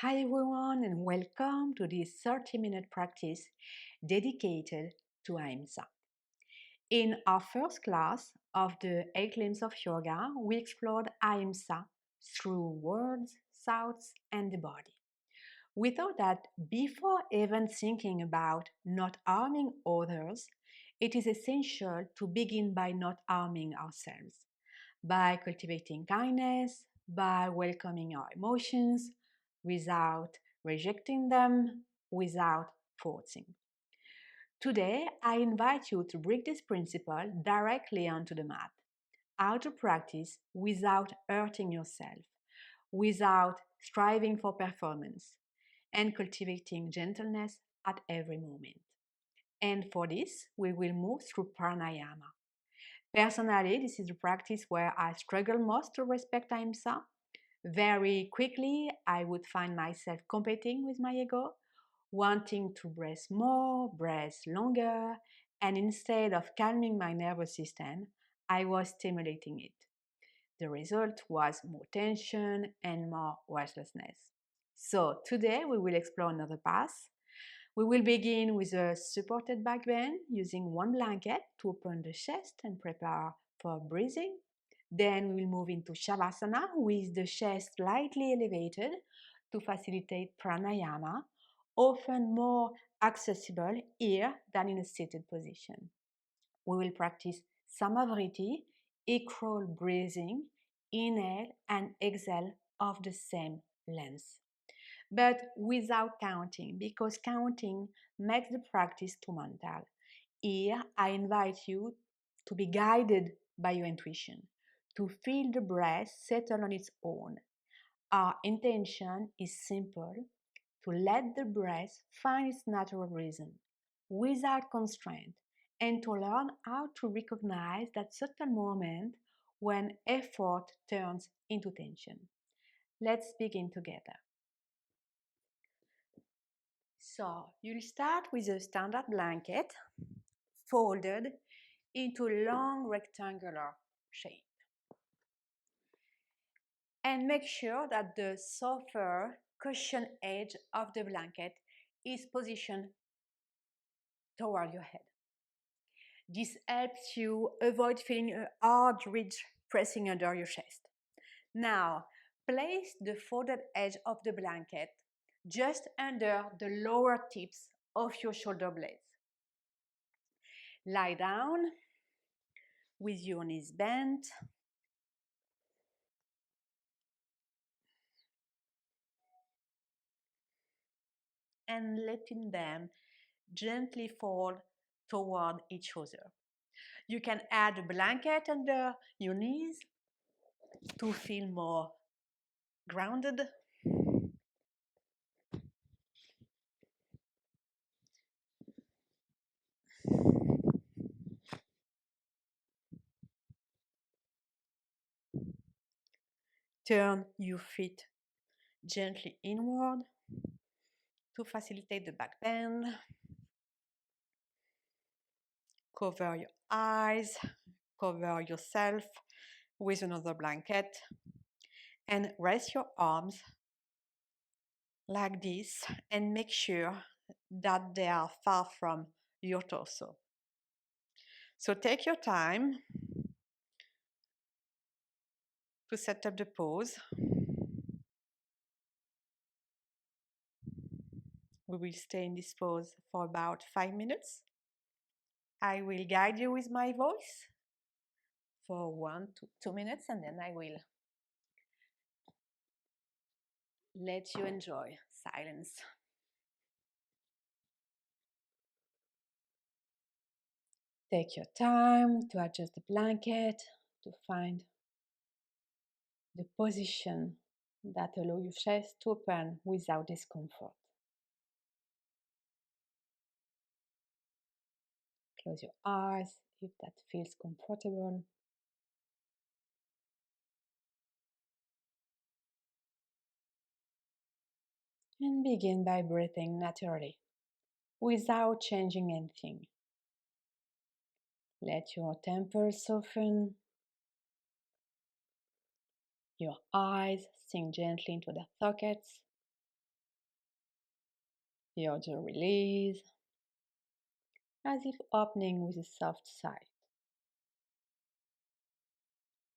Hi everyone and welcome to this 30-minute practice dedicated to Ahimsa. In our first class of the 8 limbs of yoga, we explored Ahimsa through words, thoughts and the body. We thought that before even thinking about not harming others, it is essential to begin by not harming ourselves, by cultivating kindness, by welcoming our emotions without rejecting them, without forcing. Today, I invite you to bring this principle directly onto the mat. How to practice without hurting yourself, without striving for performance, and cultivating gentleness at every moment. And for this, we will move through Pranayama. Personally, this is a practice where I struggle most to respect Ahimsa. Very quickly, I would find myself competing with my ego, wanting to breathe more, breathe longer, and instead of calming my nervous system, I was stimulating it. The result was more tension and more restlessness. So, today we will explore another path. We will begin with a supported back bend using one blanket to open the chest and prepare for breathing. Then we will move into Savasana with the chest slightly elevated to facilitate pranayama, often more accessible here than in a seated position. We will practice samavriti, equal breathing, inhale and exhale of the same length, but without counting, because counting makes the practice too mental. Here, I invite you to be guided by your intuition, to feel the breath settle on its own. Our intention is simple: to let the breath find its natural rhythm without constraint, and to learn how to recognize that certain moment when effort turns into tension. Let's begin together. So, you'll start with a standard blanket folded into a long rectangular shape. And make sure that the softer cushion edge of the blanket is positioned toward your head. This helps you avoid feeling a hard ridge pressing under your chest. Now, place the folded edge of the blanket just under the lower tips of your shoulder blades. Lie down with your knees bent. And letting them gently fall toward each other. You can add a blanket under your knees to feel more grounded. Turn your feet gently inward to facilitate the back bend. Cover your eyes, cover yourself with another blanket, and rest your arms like this and make sure that they are far from your torso. So take your time to set up the pose. We will stay in this pose for about 5 minutes. I will guide you with my voice for 1 to 2 minutes, and then I will let you enjoy silence. Take your time to adjust the blanket, to find the position that allows your chest to open without discomfort. Close your eyes if that feels comfortable. And begin by breathing naturally, without changing anything. Let your temples soften, your eyes sink gently into their sockets, Your jaw release, as if opening with a soft sigh.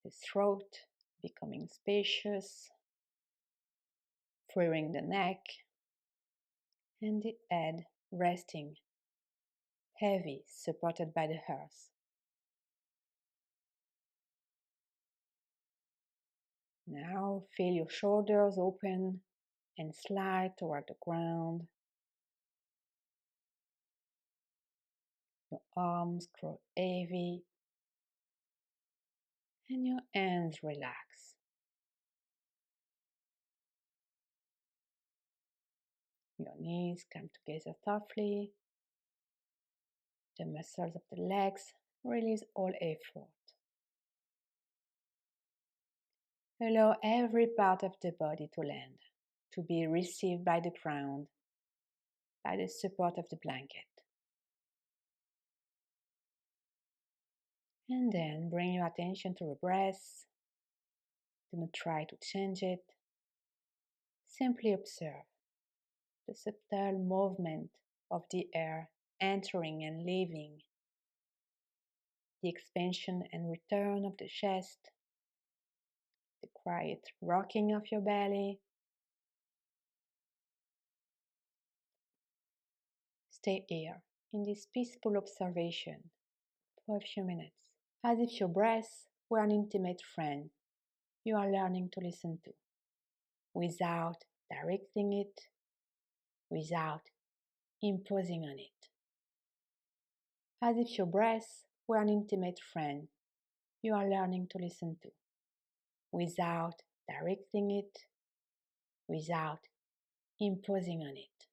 The throat becoming spacious, freeing the neck, and the head resting heavy, supported by the earth. Now feel your shoulders open and slide toward the ground. Your arms grow heavy and your hands relax. Your knees come together softly. The muscles of the legs release all effort. Allow every part of the body to land, to be received by the ground, by the support of the blanket. And then bring your attention to the breath. Do not try to change it. Simply observe the subtle movement of the air entering and leaving, the expansion and return of the chest, the quiet rocking of your belly. Stay here in this peaceful observation for a few minutes, as if your breath were an intimate friend you are learning to listen to, without directing it, without imposing on it. As if your breath were an intimate friend you are learning to listen to, without directing it, without imposing on it.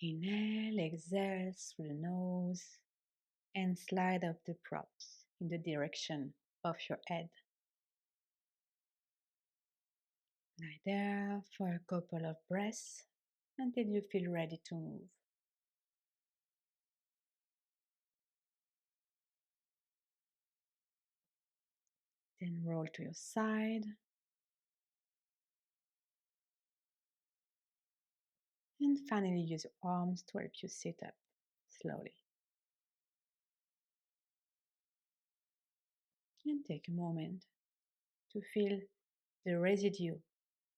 Inhale, exhale through the nose, and slide up the props in the direction of your head. Lie there for a couple of breaths until you feel ready to move. Then roll to your side and finally use your arms to help you sit up slowly. And take a moment to feel the residue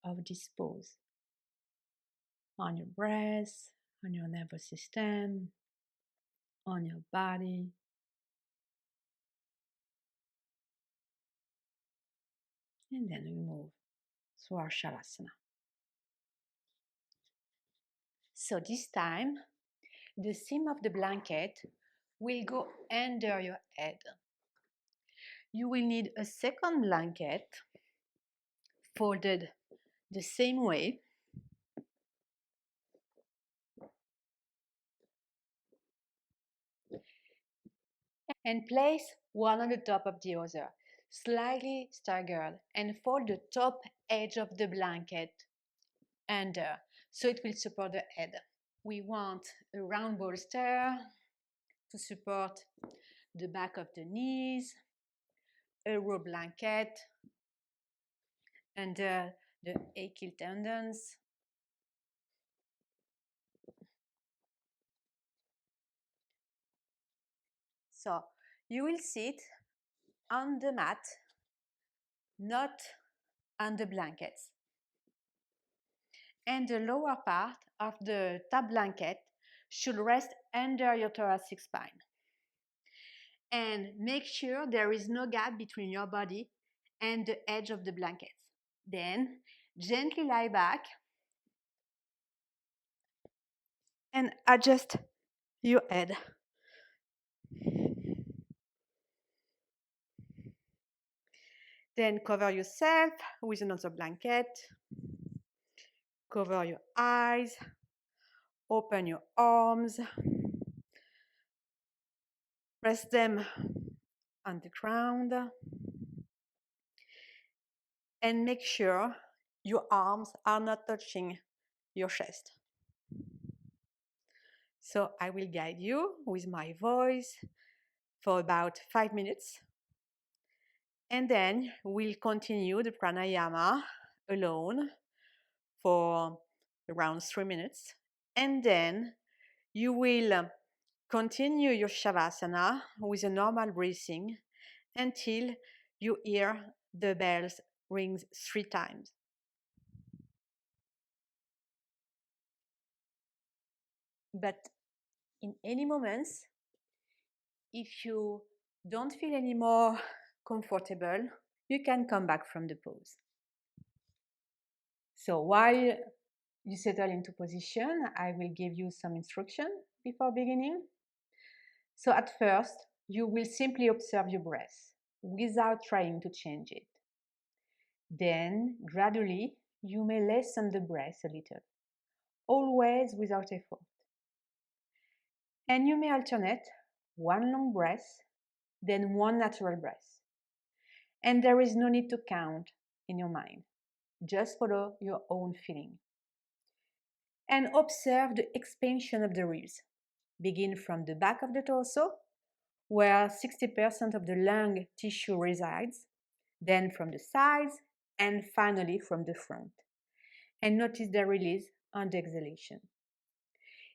of this pose on your breath, on your nervous system, on your body. And then we move to our Shavasana. So this time, the seam of the blanket will go under your head. You will need a second blanket folded the same way. And place one on the top of the other, slightly staggered, and fold the top edge of the blanket under so it will support the head. We want a round bolster to support the back of the knees, a roll blanket under the Achille tendons. So you will sit on the mat, not on the blankets. And the lower part of the top blanket should rest under your thoracic spine. And make sure there is no gap between your body and the edge of the blankets. Then gently lie back and adjust your head. Then cover yourself with another blanket. Cover your eyes. Open your arms. Rest them on the ground. And make sure your arms are not touching your chest. So I will guide you with my voice for about 5 minutes. And then we'll continue the pranayama alone for around 3 minutes. And then you will continue your shavasana with a normal breathing until you hear the bells ring 3 times. But in any moments, if you don't feel any more comfortable, you can come back from the pose. So while you settle into position, I will give you some instruction before beginning. So at first, you will simply observe your breath without trying to change it. Then, gradually, you may lessen the breath a little, always without effort. And you may alternate one long breath, then one natural breath. And there is no need to count in your mind. Just follow your own feeling. And observe the expansion of the ribs. Begin from the back of the torso, where 60% of the lung tissue resides, then from the sides, and finally from the front. And notice the release on the exhalation.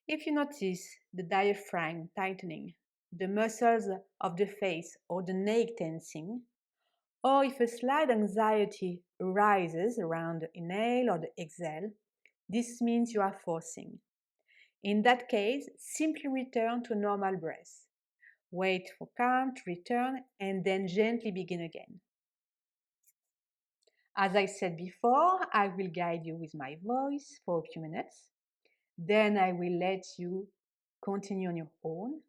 If you notice the diaphragm tightening, the muscles of the face or the neck tensing, or if a slight anxiety arises around the inhale or the exhale, this means you are forcing. In that case, simply return to normal breath. Wait for calm to return and then gently begin again. As I said before, I will guide you with my voice for a few minutes. Then I will let you continue on your own.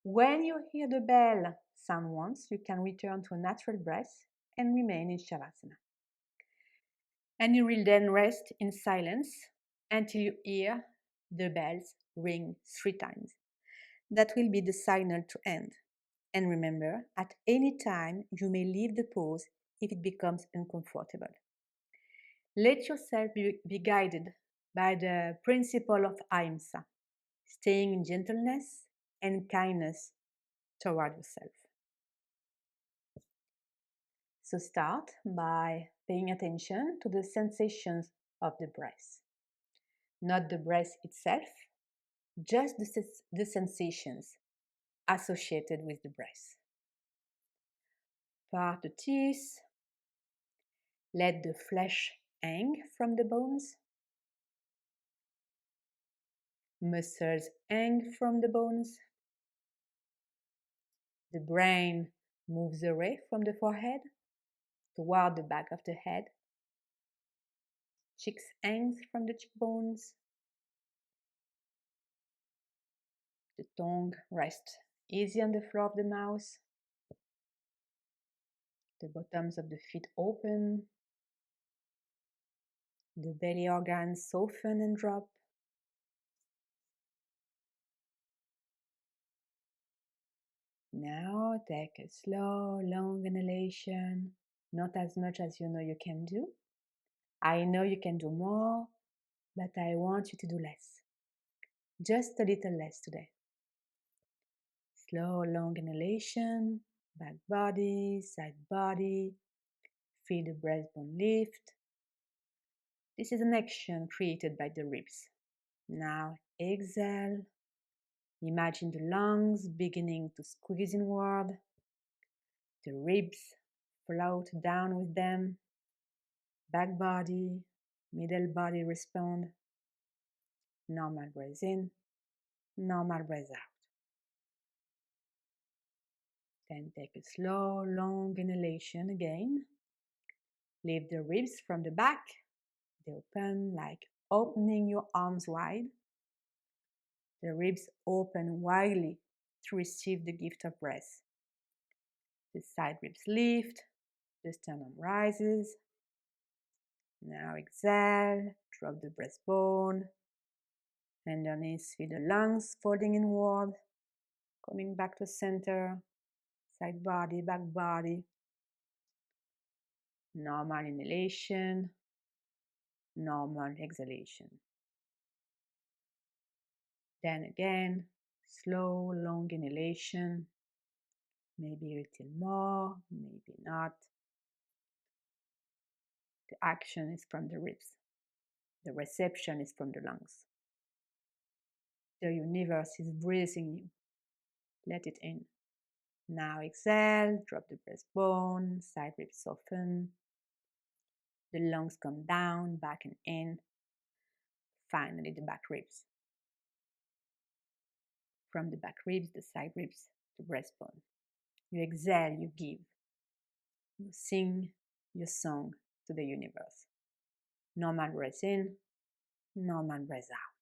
When you hear the bell sound once, you can return to a natural breath and remain in Shavasana. And you will then rest in silence until you hear the bells ring 3 times. That will be the signal to end. And remember, at any time, you may leave the pose if it becomes uncomfortable. Let yourself be guided by the principle of Ahimsa, staying in gentleness and kindness toward yourself. So start by paying attention to the sensations of the breath. Not the breath itself, just the sensations associated with the breath. Part the teeth, let the flesh hang from the bones, muscles hang from the bones, the brain moves away from the forehead toward the back of the head, cheeks hang from the cheekbones, the tongue rests easy on the floor of the mouth, the bottoms of the feet open, the belly organs soften and drop. Now take a slow, long inhalation, not as much as you know you can do. I know you can do more, but I want you to do less. Just a little less today. Slow, long inhalation, back body, side body. Feel the breastbone lift. This is an action created by the ribs. Now exhale. Imagine the lungs beginning to squeeze inward. The ribs float down with them. Back body, middle body respond. Normal breath in, normal breath out. Then take a slow, long inhalation again. Lift the ribs from the back. They open like opening your arms wide. The ribs open widely to receive the gift of breath. The side ribs lift, the sternum rises. Now exhale, drop the breastbone. Underneath, feel the lungs folding inward, coming back to center, side body, back body. Normal inhalation, normal exhalation. Then again, slow, long inhalation. Maybe a little more, maybe not. The action is from the ribs. The reception is from the lungs. The universe is breathing you. Let it in. Now exhale, drop the breastbone, side ribs soften. The lungs come down, back and in. Finally, the back ribs. From the back ribs, the side ribs, the breastbone. You exhale, you give. You sing your song to the universe. Normal breath in, normal breath out.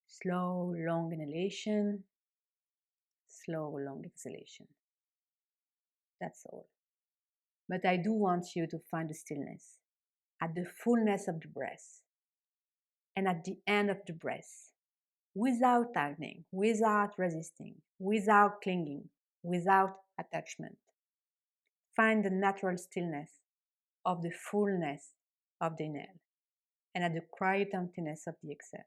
Slow, long inhalation, slow, long exhalation. That's all. But I do want you to find the stillness at the fullness of the breath and at the end of the breath, without tightening, without resisting, without clinging, without attachment. Find the natural stillness of the fullness of the inhale and at the quiet emptiness of the exhale.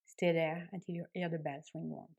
Stay there until you hear the bells ring once.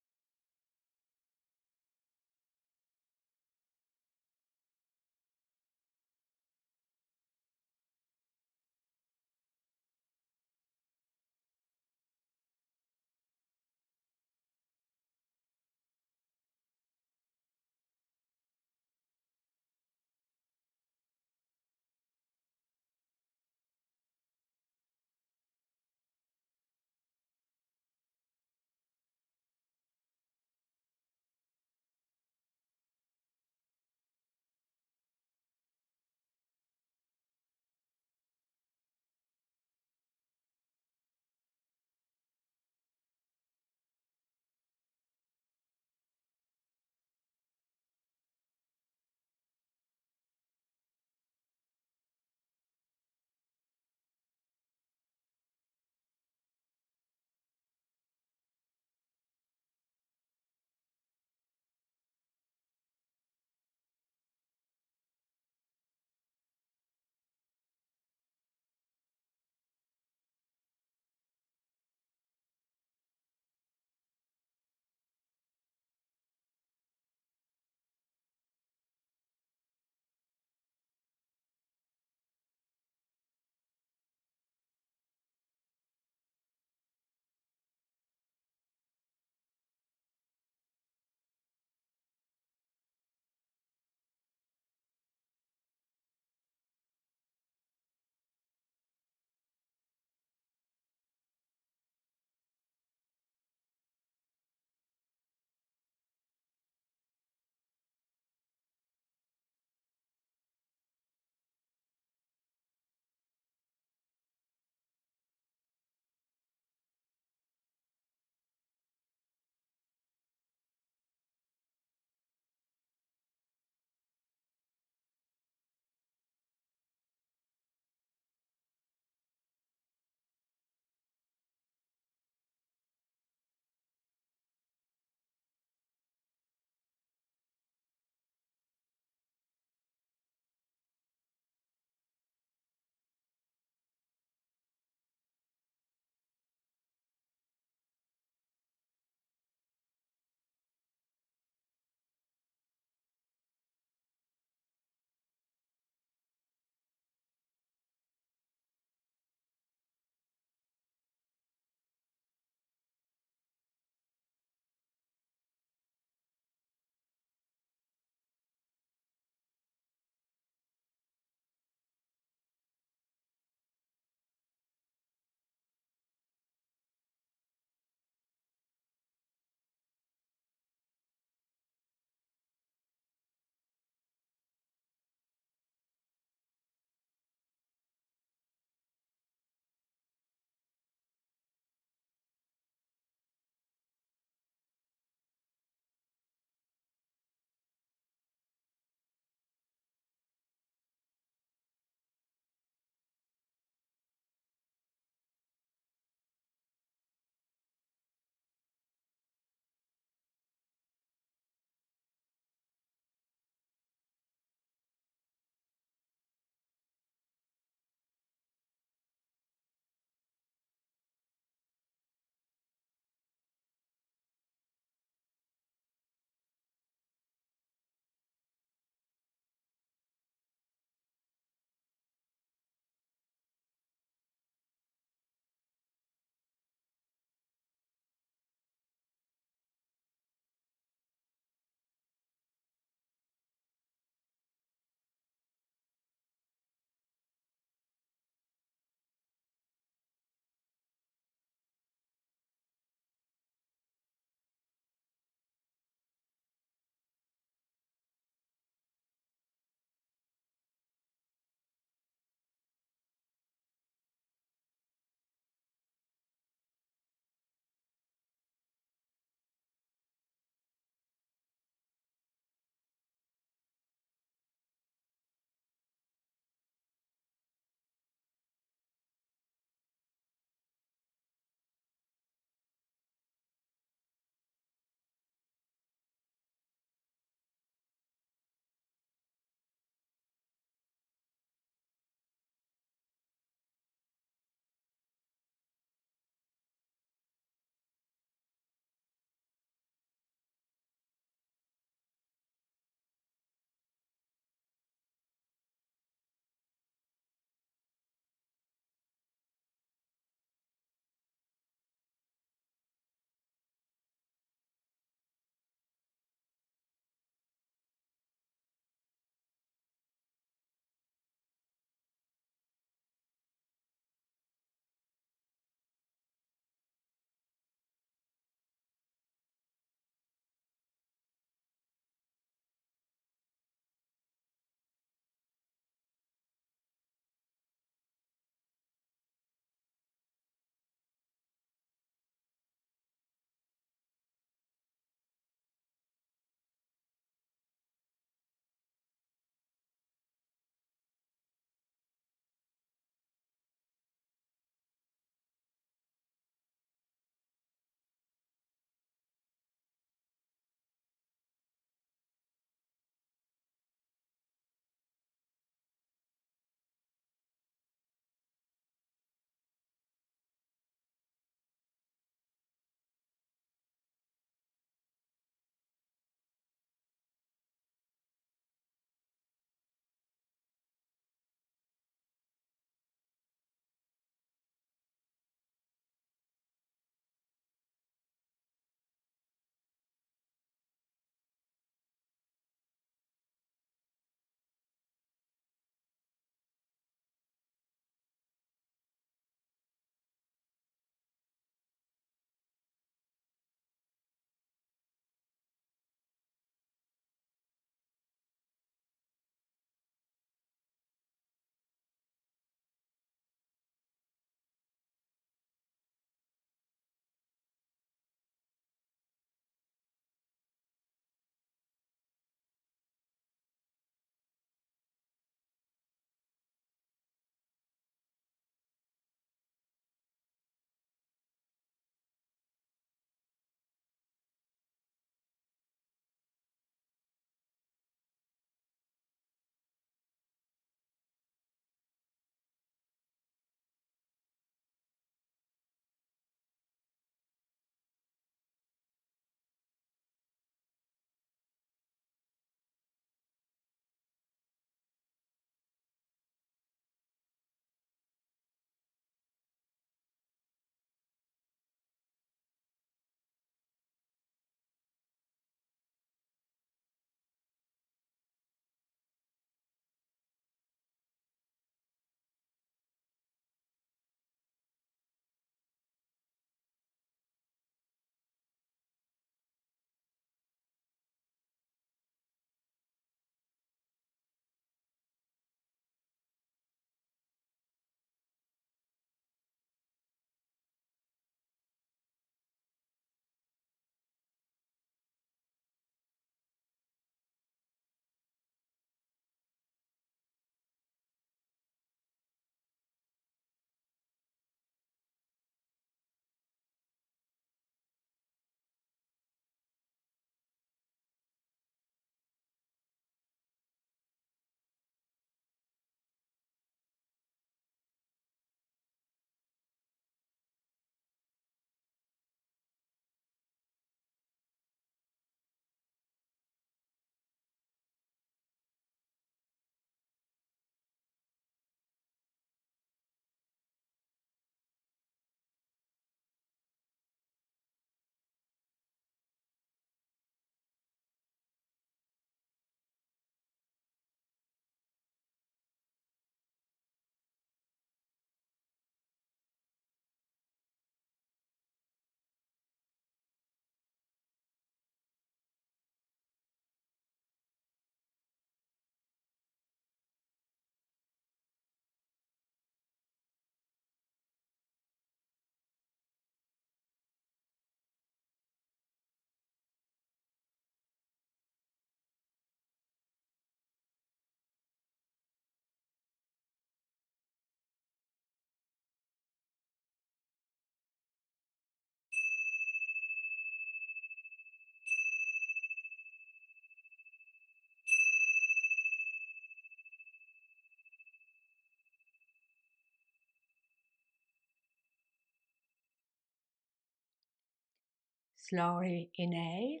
Slowly inhale,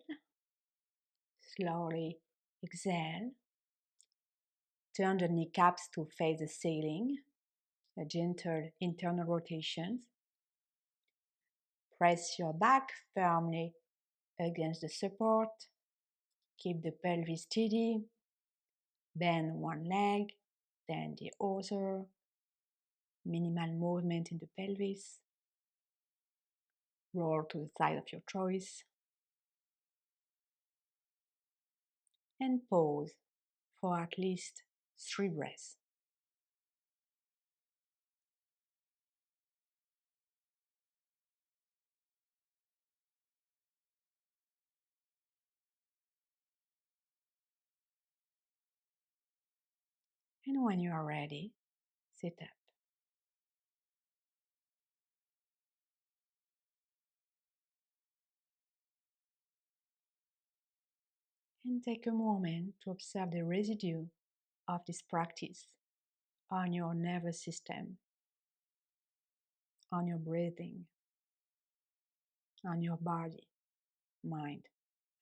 slowly exhale. Turn the kneecaps to face the ceiling, a gentle internal rotation. Press your back firmly against the support. Keep the pelvis steady. Bend one leg, then the other. Minimal movement in the pelvis. Roll to the side of your choice. And pause for at least 3 breaths. And when you are ready, sit up. And take a moment to observe the residue of this practice on your nervous system, on your breathing, on your body, mind,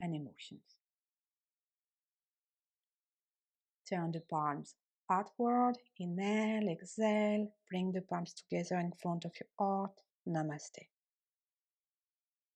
and emotions. Turn the palms outward, inhale, exhale, bring the palms together in front of your heart. Namaste.